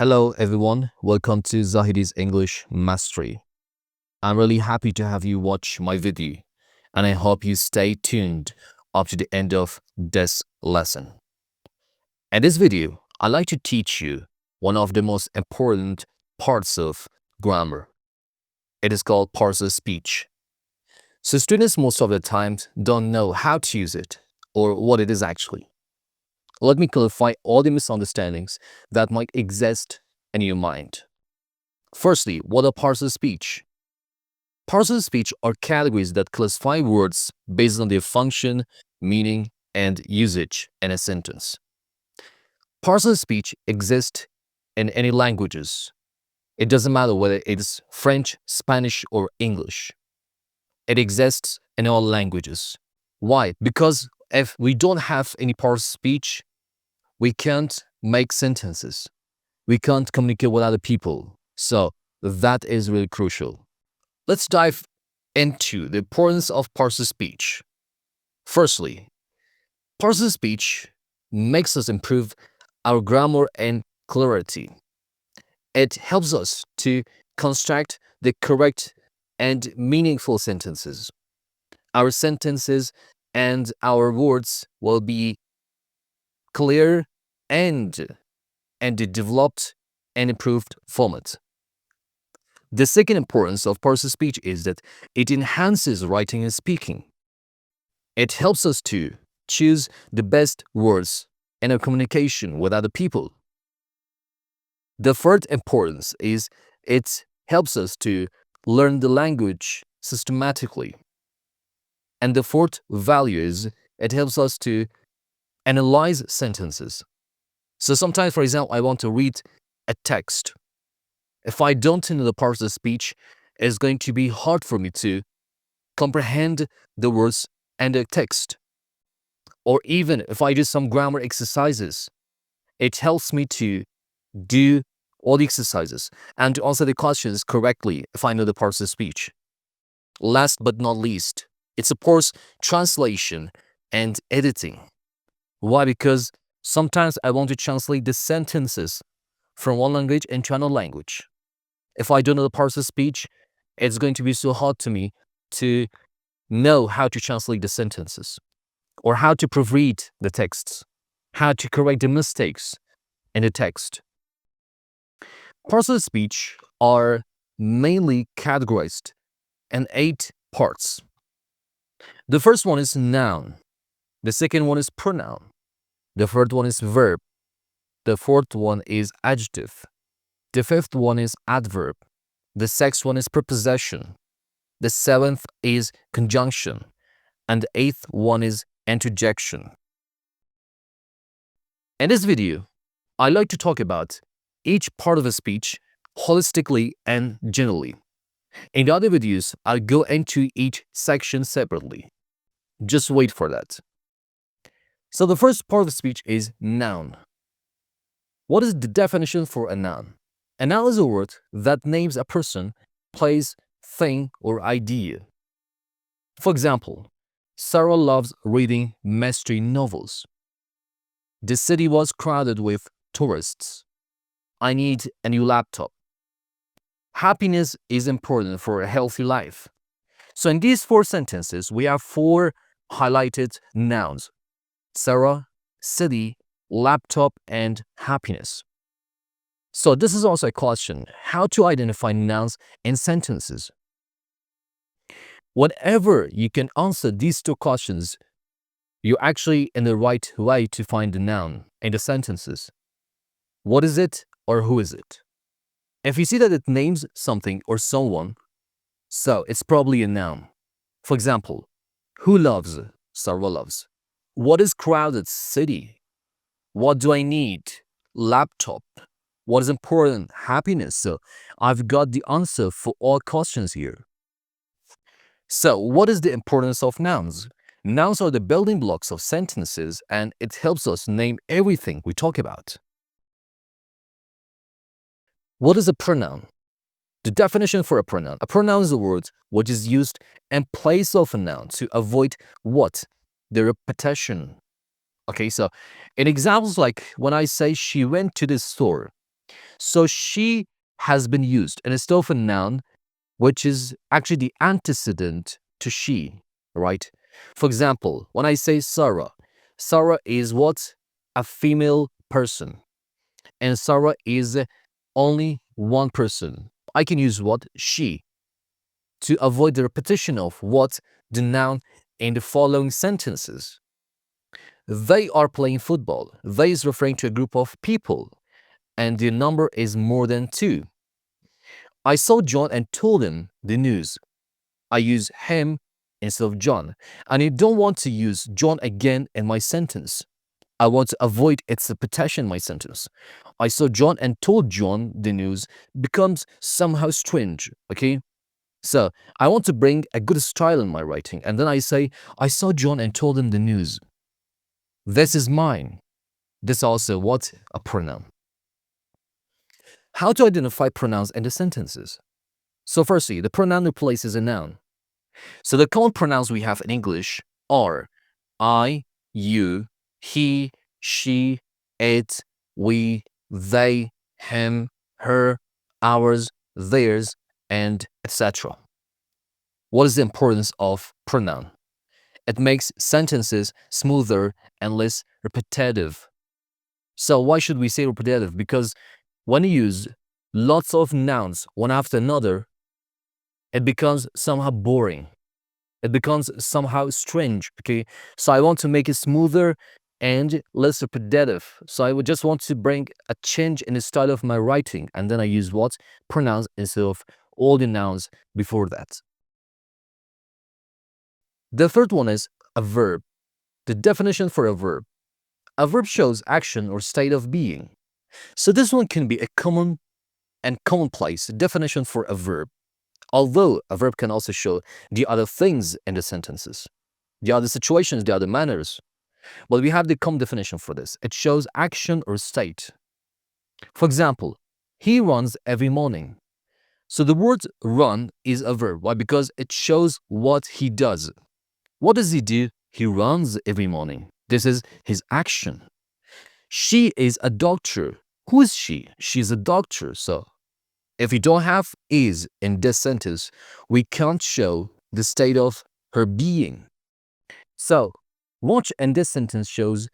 Hello everyone, welcome to Zahedi's English Mastery. I'm really happy to have you watch my video and I hope you stay tuned up to the end of this lesson. In this video, I'd like to teach you one of the most important parts of grammar. It is called parts of speech. So students most of the time don't know how to use it or what it is actually. Let me clarify all the misunderstandings that might exist in your mind. Firstly, what are parts of speech? Parts of speech are categories that classify words based on their function, meaning, and usage in a sentence. Parts of speech exist in any languages. It doesn't matter whether it's French, Spanish, or English. It exists in all languages. Why? Because if we don't have any parts of speech, we can't make sentences. We can't communicate with other people. So that is really crucial. Let's dive into the importance of parts of speech. Firstly, parts of speech makes us improve our grammar and clarity. It helps us to construct the correct and meaningful sentences. Our sentences and our words will be clear and developed and improved format. The second importance of parts of speech is that it enhances writing and speaking. It helps us to choose the best words in our communication with other people. The third importance is it helps us to learn the language systematically. And the fourth value is it helps us to analyze sentences. So sometimes, for example, I want to read a text. If I don't know the parts of speech, it's going to be hard for me to comprehend the words and the text. Or even if I do some grammar exercises, it helps me to do all the exercises and to answer the questions correctly if I know the parts of speech. Last but not least, it supports translation and editing. Why? Because sometimes I want to translate the sentences from one language into another language. If I don't know the parts of speech, it's going to be so hard to me to know how to translate the sentences or how to proofread the texts, how to correct the mistakes in the text. Parts of speech are mainly categorized in 8 parts. The first one is noun. The second one is pronoun. The third one is verb. The fourth one is adjective. The fifth one is adverb. The sixth one is preposition. The seventh is conjunction. And the eighth one is interjection. In this video, I'd like to talk about each part of a speech holistically and generally. In the other videos, I'll go into each section separately. Just wait for that. So the first part of the speech is noun. What is the definition for a noun? A noun is a word that names a person, place, thing, or idea. For example, Sarah loves reading mystery novels. The city was crowded with tourists. I need a new laptop. Happiness is important for a healthy life. So in these 4 sentences, we have 4 highlighted nouns: Sarah, city, laptop, and happiness. So this is also a question: how to identify nouns in sentences. Whenever you can answer these 2 questions, you're actually in the right way to find the noun in the sentences. What is it or who is it? If you see that it names something or someone, so it's probably a noun. For example, who loves? Sarah loves. What is crowded? City. What do I need? Laptop. What is important? Happiness. So I've got the answer for all questions here. So what is the importance of nouns? Nouns are the building blocks of sentences and it helps us name everything we talk about. What is a pronoun? The definition for a pronoun. A pronoun is a word which is used in place of a noun to avoid what? The repetition. Okay, so in examples like when I say she went to the store. So she has been used instead of a noun, which is actually the antecedent to she, right? For example, when I say Sarah, Sarah is what? A female person. And Sarah is only one person. I can use what? She, to avoid the repetition of what? The noun in the following sentences. They are playing football. They is referring to a group of people, and the number is more than two. I saw John and told him the news. I use him instead of John, and I don't want to use John again in my sentence. I want to avoid its repetition in my sentence. I saw John and told John the news becomes somehow strange, okay? So I want to bring a good style in my writing, and then I say, I saw John and told him the news. This is mine. This also what? A pronoun. How to identify pronouns in the sentences? So firstly, the pronoun replaces a noun. So the common pronouns we have in English are I, you, he, she, it, we, they, him, her, ours, theirs, and etc. What is the importance of pronoun? It makes sentences smoother and less repetitive. So why should we say repetitive? Because when you use lots of nouns one after another, it becomes somehow boring. It becomes somehow strange, okay? So I want to make it smoother and less repetitive. So I would just want to bring a change in the style of my writing, and then I use what? Pronouns instead of all the nouns before that. The third one is a verb. The definition for a verb. A verb shows action or state of being. So this one can be a common and commonplace definition for a verb. Although a verb can also show the other things in the sentences, the other situations, the other manners. But we have the common definition for this. It shows action or state. For example, he runs every morning. So the word run is a verb. Why? Because it shows what he does. What does he do? He runs every morning. This is his action. She is a doctor. Who is she? She's a doctor. So if we don't have is in this sentence, we can't show the state of her being. So watch in this sentence shows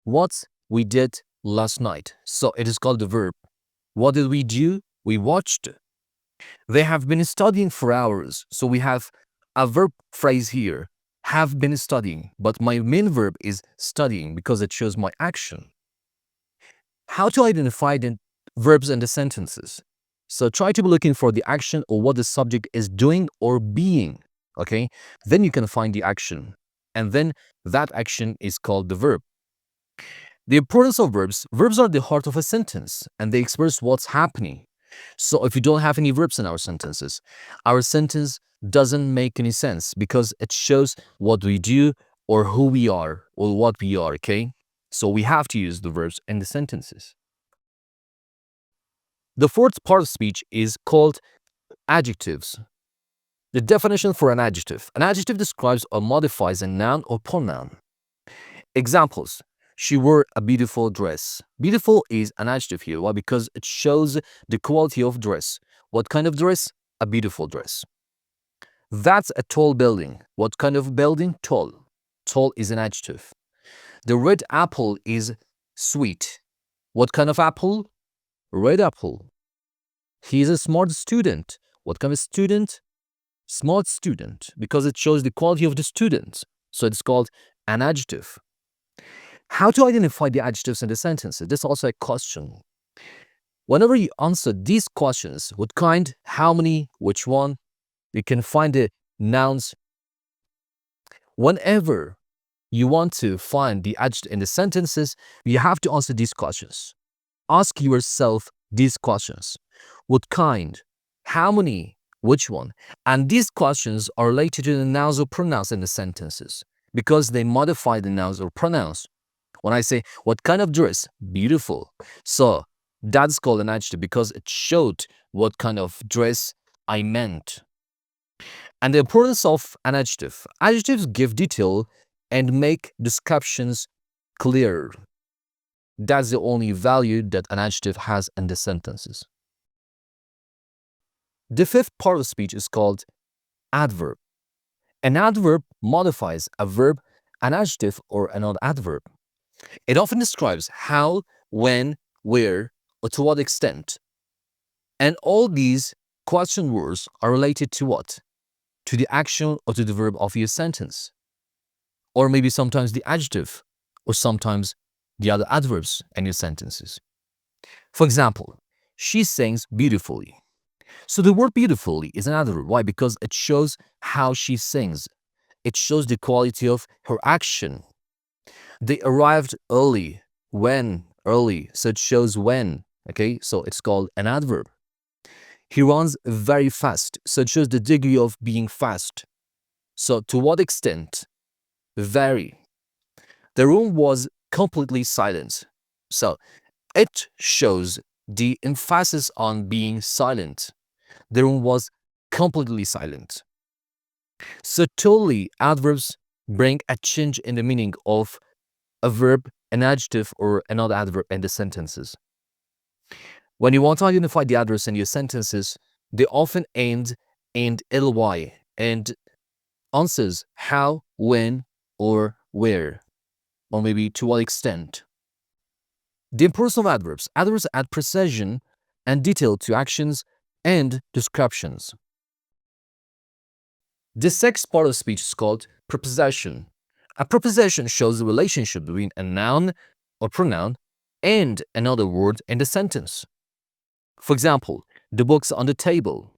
what we did last night. So it is called the verb. What did we do? We watched. They have been studying for hours. So we have a verb phrase here, have been studying. But my main verb is studying because it shows my action. How to identify the verbs in the sentences? So try to be looking for the action or what the subject is doing or being, okay? Then you can find the action, and then that action is called the verb. The importance of verbs. Verbs are the heart of a sentence, and they express what's happening. So if you don't have any verbs in our sentence doesn't make any sense because it shows what we do or who we are or what we are, okay? So we have to use the verbs in the sentences. The fourth part of speech is called adjectives. The definition for an adjective. An adjective describes or modifies a noun or pronoun. Examples. She wore a beautiful dress. Beautiful is an adjective here. Why? Because it shows the quality of dress. What kind of dress? A beautiful dress. That's a tall building. What kind of building? Tall. Tall is an adjective. The red apple is sweet. What kind of apple? Red apple. He is a smart student. What kind of student? Smart student, because it shows the quality of the student. So it's called an adjective. How to identify the adjectives in the sentences? This is also a question. Whenever you answer these questions, what kind, how many, which one, you can find the nouns. Whenever you want to find the adjective in the sentences, you have to answer these questions. Ask yourself these questions. What kind? How many? Which one? And these questions are related to the nouns or pronouns in the sentences because they modify the nouns or pronouns. When I say, what kind of dress? Beautiful. So that's called an adjective because it showed what kind of dress I meant. And the importance of an adjective. Adjectives give detail and make descriptions clear. That's the only value that an adjective has in the sentences. The fifth part of speech is called adverb. An adverb modifies a verb, an adjective, or another adverb. It often describes how, when, where, or to what extent. And all these question words are related to what? To the action or to the verb of your sentence. Or maybe sometimes the adjective, or sometimes the other adverbs in your sentences. For example, she sings beautifully. So the word beautifully is an adverb. Why? Because it shows how she sings. It shows the quality of her action. They arrived early. When? Early. So it shows when. Okay, so it's called an adverb. He runs very fast. So it shows the degree of being fast. So to what extent? Very. The room was completely silent. So it shows the emphasis on being silent. The room was completely silent. So totally, adverbs bring a change in the meaning of a verb, an adjective, or another adverb in the sentences. When you want to identify the adverbs in your sentences, they often end in ly and answers how, when, or where, or maybe to what extent. The importance of adverbs. Adverbs add precision and detail to actions and descriptions. The sixth part of speech is called preposition. A preposition shows the relationship between a noun or pronoun and another word in the sentence. For example, the book's on the table.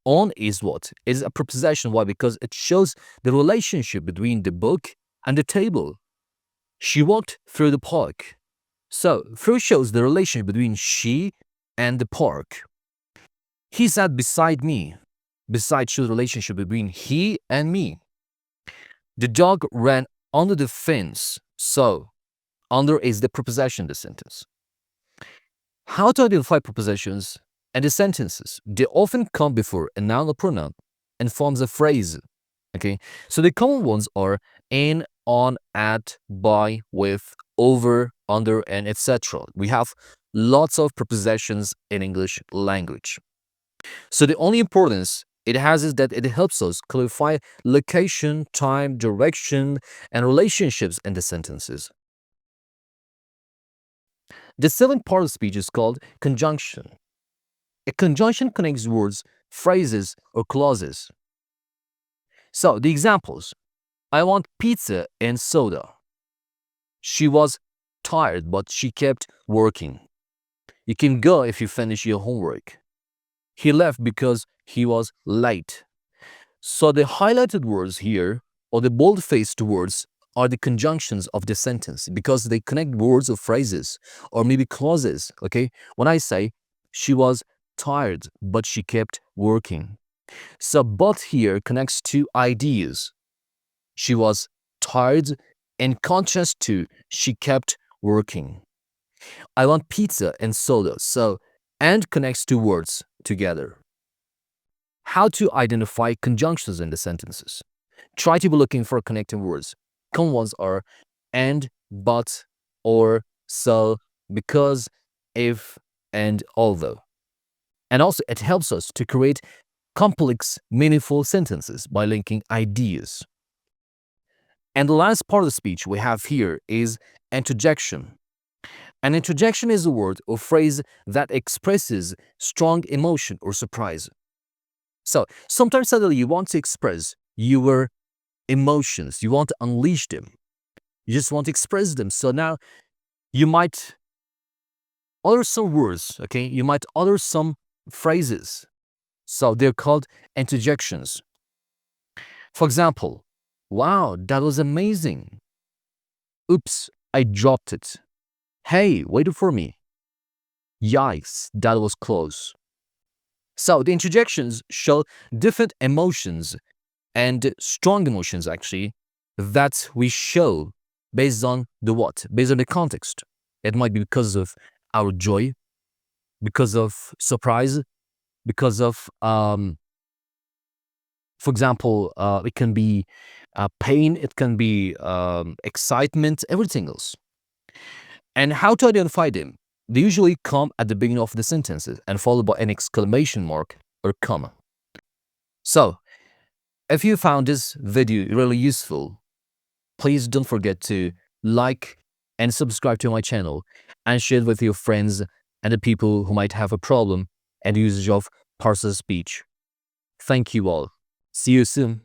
On is what? Is a preposition. Why? Because it shows the relationship between the book and the table. She walked through the park. So, through shows the relationship between she and the park. He sat beside me. Beside shows the relationship between he and me. The dog ran under the fence. So, under is the preposition in the sentence. How to identify prepositions and the sentences? They often come before a noun or pronoun and forms a phrase. Okay, so the common ones are in, on, at, by, with, over, under, and etc. We have lots of prepositions in English language. So the only importance it has is that it helps us clarify location, time, direction, and relationships in the sentences. The seventh part of speech is called conjunction. A conjunction connects words, phrases, or clauses. So the examples: I want pizza and soda. She was tired, but she kept working. You can go if you finish your homework. He left because he was late. So the highlighted words here, or the bold-faced words, are the conjunctions of the sentence because they connect words or phrases or maybe clauses, okay? When I say, she was tired, but she kept working. So but here connects two ideas. She was tired in contrast to she kept working. I want pizza and soda. So and connects two words together. How to identify conjunctions in the sentences. Try to be looking for connecting words. Common ones are and, but, or, so, because, if, and although. And also it helps us to create complex, meaningful sentences by linking ideas. And the last part of the speech we have here is interjection. An interjection is a word or phrase that expresses strong emotion or surprise. So sometimes suddenly you want to express your emotions, you want to unleash them, you just want to express them. So now you might utter some words, okay? You might utter some phrases. So they're called interjections. For example, wow, that was amazing. Oops, I dropped it. Hey, wait for me. Yikes, that was close. So the interjections show different emotions and strong emotions actually that we show based on the what? Based on the context. It might be because of our joy, because of surprise, because of for example, it can be pain, it can be excitement, everything else. And how to identify them? They usually come at the beginning of the sentences and followed by an exclamation mark or comma. So, if you found this video really useful, please don't forget to like and subscribe to my channel and share it with your friends and the people who might have a problem and usage of parts of speech. Thank you all. See you soon.